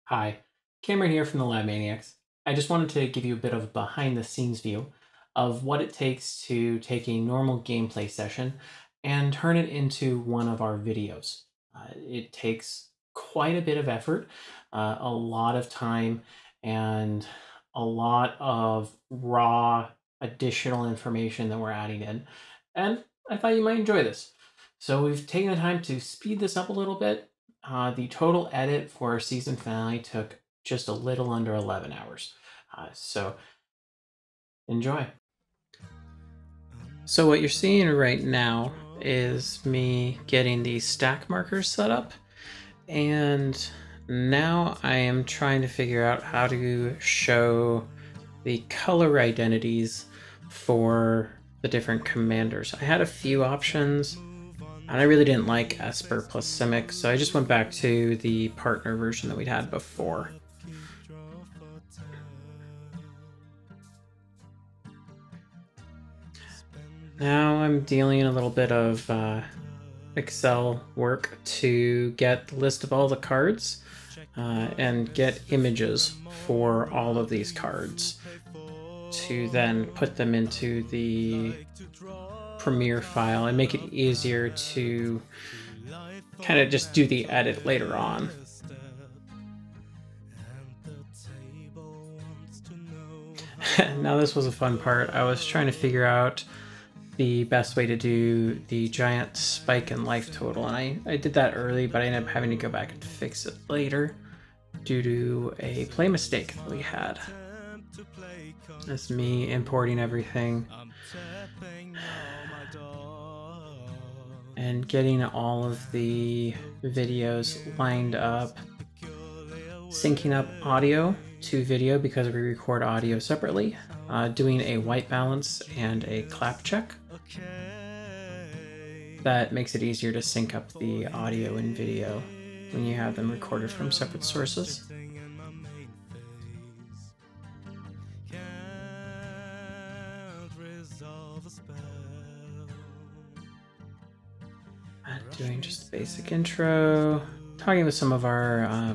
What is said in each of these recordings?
Hi, Cameron here from the Lab Maniacs. I just wanted to give you a bit of a behind the scenes view of what it takes to take a normal gameplay session and turn it into one of our videos. It takes quite a bit of effort, a lot of time, and a lot of raw additional information that we're adding in. And I thought you might enjoy this. So we've taken the time to speed this up a little bit. The total edit for our season finale took just a little under 11 hours. So enjoy. So what you're seeing right now is me getting the stack markers set up, and now I am trying to figure out how to show the color identities for the different commanders. I had a few options, and I really didn't like Esper plus Simic, so I just went back to the partner version that we'd had before. Now I'm dealing a little bit of Excel work to get the list of all the cards and get images for all of these cards to then put them into the Premiere file and make it easier to kind of just do the edit later on. Now this was a fun part. I was trying to figure out the best way to do the giant spike in life total, and I did that early, but I ended up having to go back and fix it later due to a play mistake that we had. That's me importing everything and getting all of the videos lined up, syncing up audio to video because we record audio separately, doing a white balance and a clap check. That makes it easier to sync up the audio and video when you have them recorded from separate sources. Doing just a basic intro, talking with some of our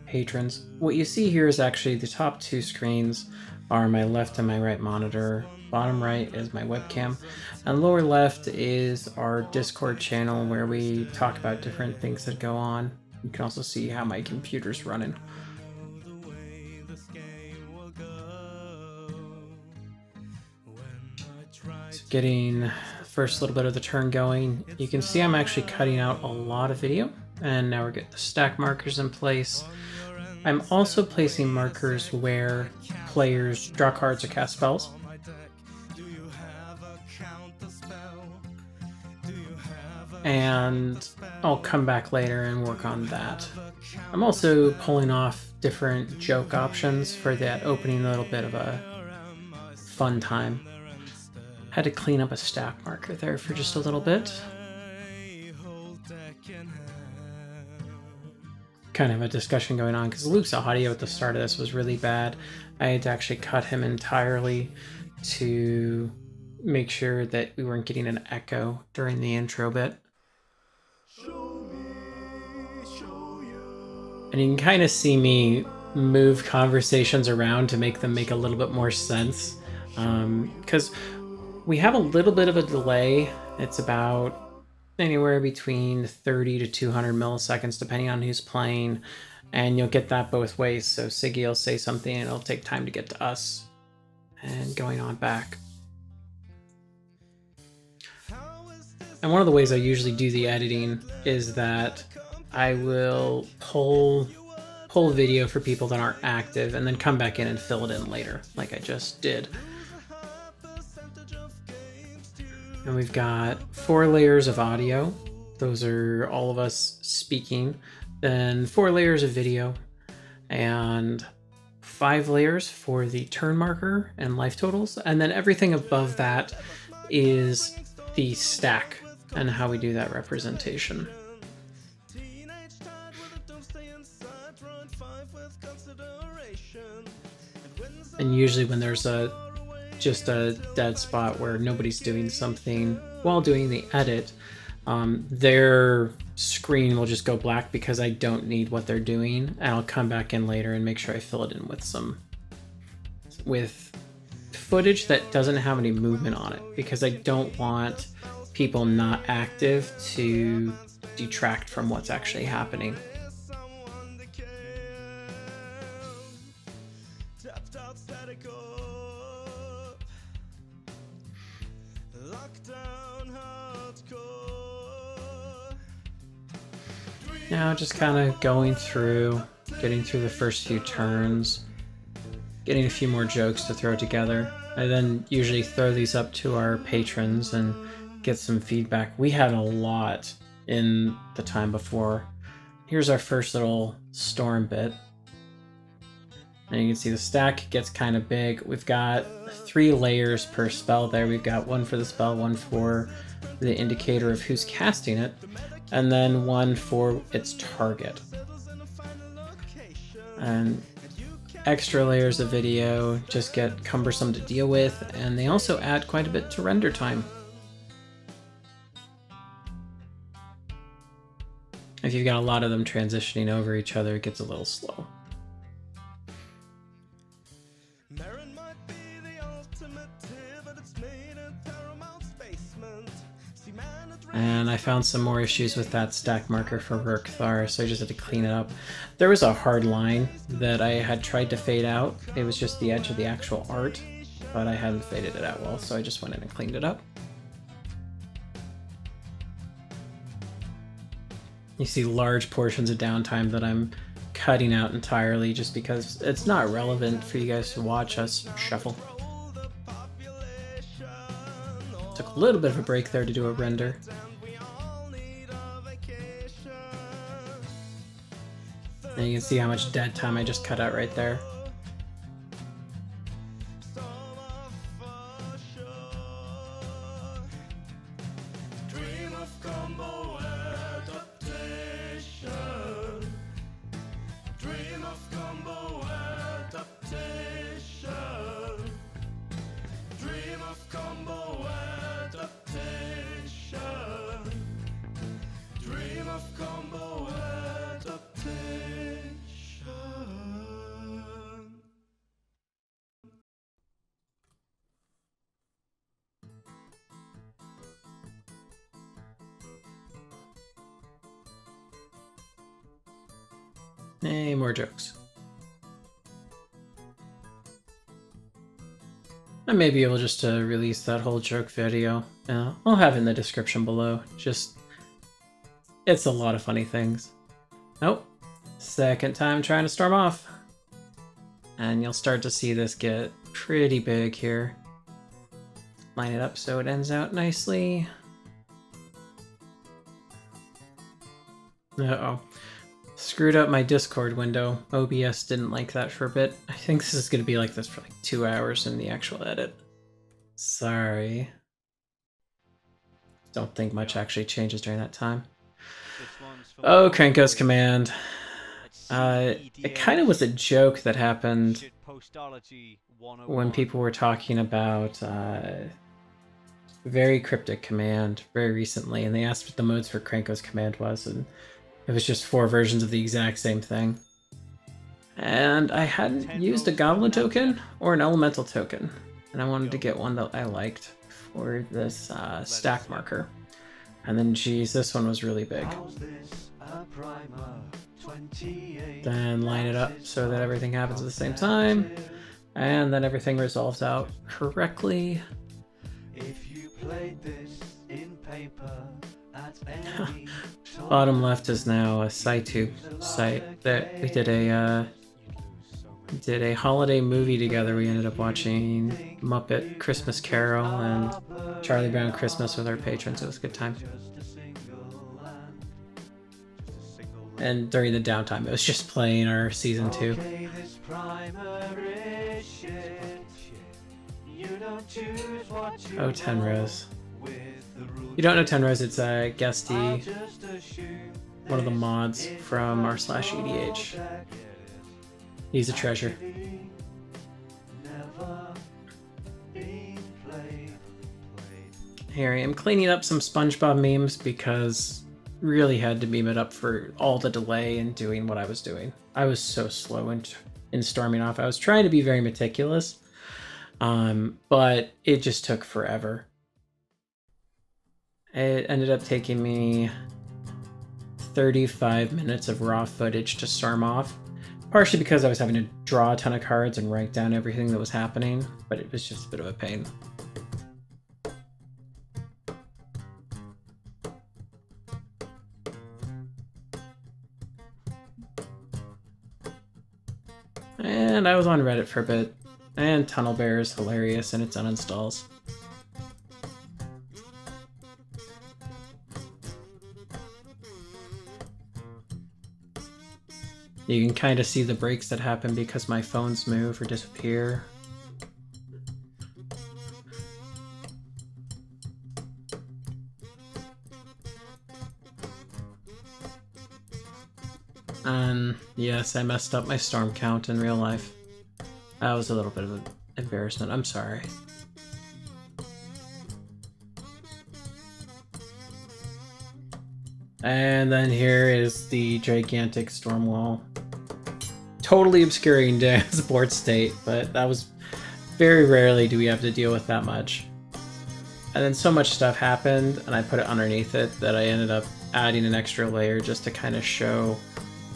patrons. What you see here is actually the top two screens are my left and my right monitor. Bottom right is my webcam, and lower left is our Discord channel where we talk about different things that go on. You can also see how my computer's running. So getting first little bit of the turn going, you can see I'm actually cutting out a lot of video, and now we're getting the stack markers in place. I'm also placing markers where players draw cards or cast spells. And I'll come back later and work on that. I'm also pulling off different joke options for that opening a little bit of a fun time. Had to clean up a stack marker there for just a little bit. Kind of a discussion going on because Luke's audio at the start of this was really bad. I had to actually cut him entirely to make sure that we weren't getting an echo during the intro bit. And you can kind of see me move conversations around to make them make a little bit more sense. Because we have a little bit of a delay. It's about anywhere between 30 to 200 milliseconds, depending on who's playing. And you'll get that both ways. So Siggy will say something and it'll take time to get to us and going on back. And one of the ways I usually do the editing is that I will pull video for people that aren't active and then come back in and fill it in later, like I just did. And we've got 4 layers of audio. Those are all of us speaking. Then 4 layers of video and 5 layers for the turn marker and life totals. And then everything above that is the stack and how we do that representation. And usually when there's just a dead spot where nobody's doing something while doing the edit, their screen will just go black because I don't need what they're doing. And I'll come back in later and make sure I fill it in with footage that doesn't have any movement on it, because I don't want people not active to detract from what's actually happening. Now just kind of going through, getting through the first few turns, getting a few more jokes to throw together. I then usually throw these up to our patrons and get some feedback. We had a lot in the time before. Here's our first little storm bit. And you can see the stack gets kind of big. We've got 3 layers per spell there. We've got one for the spell, one for the indicator of who's casting it, and then one for its target. And extra layers of video just get cumbersome to deal with, and they also add quite a bit to render time. If you've got a lot of them transitioning over each other, it gets a little slow. And I found some more issues with that stack marker for Rurkthar, so I just had to clean it up. There was a hard line that I had tried to fade out. It was just the edge of the actual art, but I hadn't faded it out well, so I just went in and cleaned it up. You see large portions of downtime that I'm cutting out entirely just because it's not relevant for you guys to watch us shuffle. Took a little bit of a break there to do a render. And you can see how much dead time I just cut out right there. Hey, more jokes. I may be able just to release that whole joke video. I'll have it in the description below. Just, it's a lot of funny things. Nope. Second time trying to storm off. And you'll start to see this get pretty big here. Line it up so it ends out nicely. Uh-oh. Screwed up my Discord window. OBS didn't like that for a bit. I think this is going to be like this for like 2 hours in the actual edit. Sorry. Don't think much actually changes during that time. Oh, Krenko's Command. It kind of was a joke that happened when people were talking about Very Cryptic Command very recently, and they asked what the modes for Krenko's Command was, and it was just 4 versions of the exact same thing. And I hadn't used a Goblin token or an Elemental token, and I wanted to get one that I liked for this stack marker. And then, geez, this one was really big. Then line it up so that everything happens at the same time, and then everything resolves out correctly. If you played this in paper at any bottom left is now a SciTube site that we did a holiday movie together. We ended up watching Muppet Christmas Carol and Charlie Brown Christmas with our patrons. It was a good time. And during the downtime, it was just playing our season 2. Oh, Tenrose. You don't know Tenrose, it's a guestie, one of the mods from r/EDH. He's a treasure. Here I am cleaning up some SpongeBob memes because really had to beam it up for all the delay in doing what I was doing. I was so slow in storming off. I was trying to be very meticulous, but it just took forever. It ended up taking me 35 minutes of raw footage to storm off, partially because I was having to draw a ton of cards and write down everything that was happening, but it was just a bit of a pain. And I was on Reddit for a bit, and Tunnel Bear is hilarious in its uninstalls. You can kind of see the breaks that happen because my phones move or disappear. And yes, I messed up my storm count in real life. That was a little bit of an embarrassment. I'm sorry. And then here is the gigantic storm wall. Totally obscuring Dan's board state, but that was very rarely do we have to deal with that much. And then so much stuff happened, and I put it underneath it that I ended up adding an extra layer just to kind of show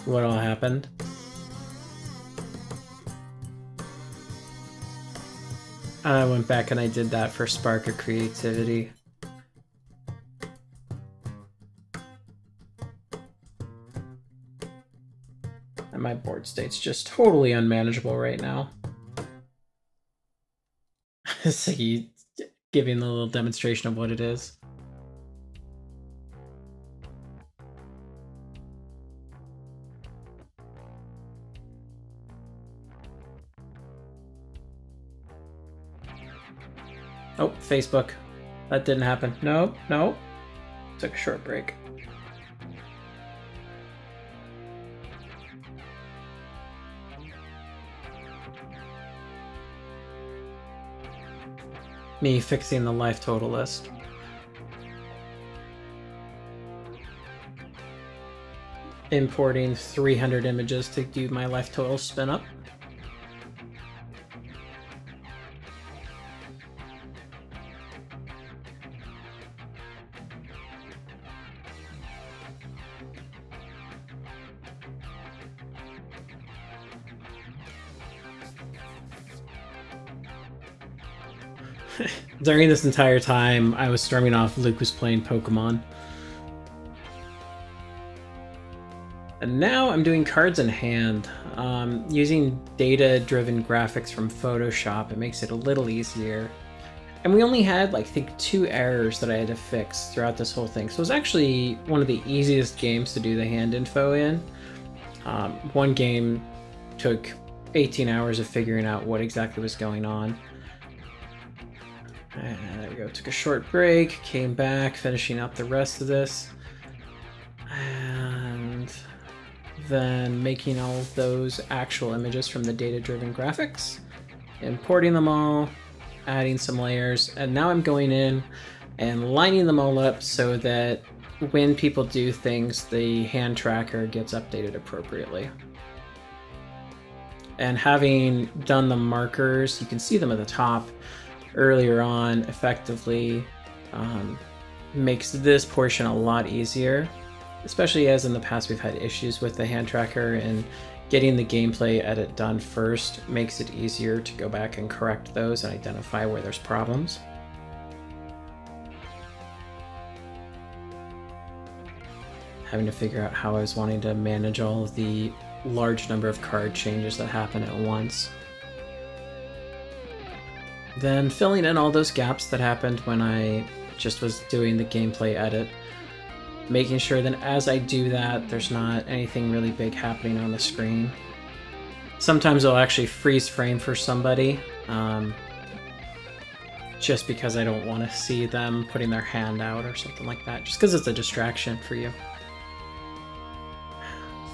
what all happened. I went back and I did that for Spark of Creativity. And my board state's just totally unmanageable right now. So you giving a little demonstration of what it is. Oh, Facebook. That didn't happen. No, no. Took a short break. Me fixing the life total list. Importing 300 images to do my life total spin up. During this entire time, I was storming off, Luke was playing Pokemon. And now I'm doing cards in hand. Using data-driven graphics from Photoshop, it makes it a little easier. And we only had, like, I think 2 errors that I had to fix throughout this whole thing. So it was actually one of the easiest games to do the hand info in. One game took 18 hours of figuring out what exactly was going on. And there we go, took a short break, came back, finishing up the rest of this. And then making all of those actual images from the data-driven graphics, importing them all, adding some layers, and now I'm going in and lining them all up so that when people do things, the hand tracker gets updated appropriately. And having done the markers, you can see them at the top earlier on, effectively makes this portion a lot easier, especially as in the past we've had issues with the hand tracker, and getting the gameplay edit done first makes it easier to go back and correct those and identify where there's problems. Having to figure out how I was wanting to manage all of the large number of card changes that happen at once. Then filling in all those gaps that happened when I just was doing the gameplay edit. Making sure that as I do that, there's not anything really big happening on the screen. Sometimes I'll actually freeze frame for somebody, just because I don't want to see them putting their hand out or something like that, just because it's a distraction for you.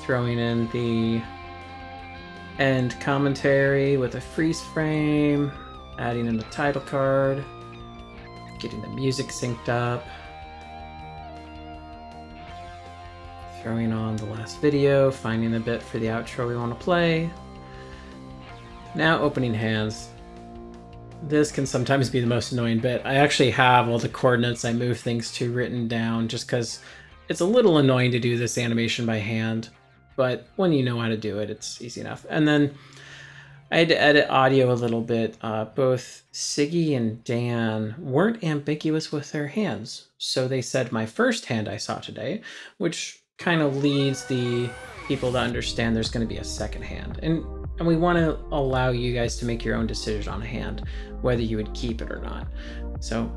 Throwing in the end commentary with a freeze frame. Adding in the title card, getting the music synced up. Throwing on the last video, finding a bit for the outro we want to play. Now opening hands. This can sometimes be the most annoying bit. I actually have all the coordinates I move things to written down just because it's a little annoying to do this animation by hand, but when you know how to do it, it's easy enough. And then I had to edit audio a little bit. Both Siggy and Dan weren't ambiguous with their hands. So they said my first hand I saw today, which kind of leads the people to understand there's going to be a second hand. And we want to allow you guys to make your own decision on a hand, whether you would keep it or not. So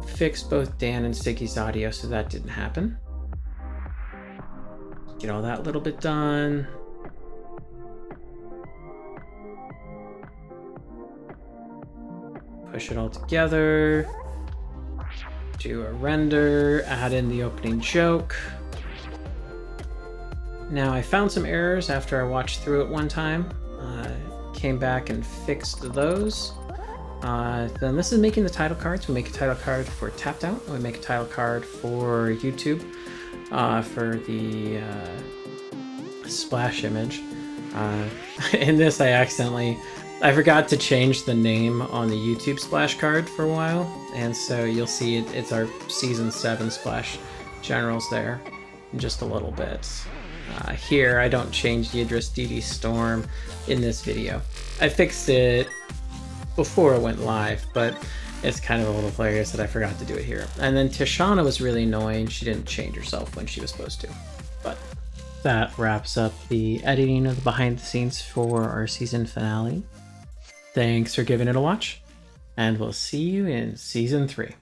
fix both Dan and Siggy's audio so that didn't happen. Get all that little bit done. Push it all together. Do a render, add in the opening joke. Now I found some errors after I watched through it one time. Came back and fixed those. Then this is making the title cards. We make a title card for Tapped Out. We make a title card for YouTube for the splash image. In this I forgot to change the name on the YouTube splash card for a while, and so you'll see it's our Season 7 Splash Generals there in just a little bit. Here, I don't change the Idris DD Storm in this video. I fixed it before it went live, but it's kind of a little hilarious that I forgot to do it here. And then Tishana was really annoying. She didn't change herself when she was supposed to. But that wraps up the editing of the behind the scenes for our season finale. Thanks for giving it a watch, and we'll see you in Season 3.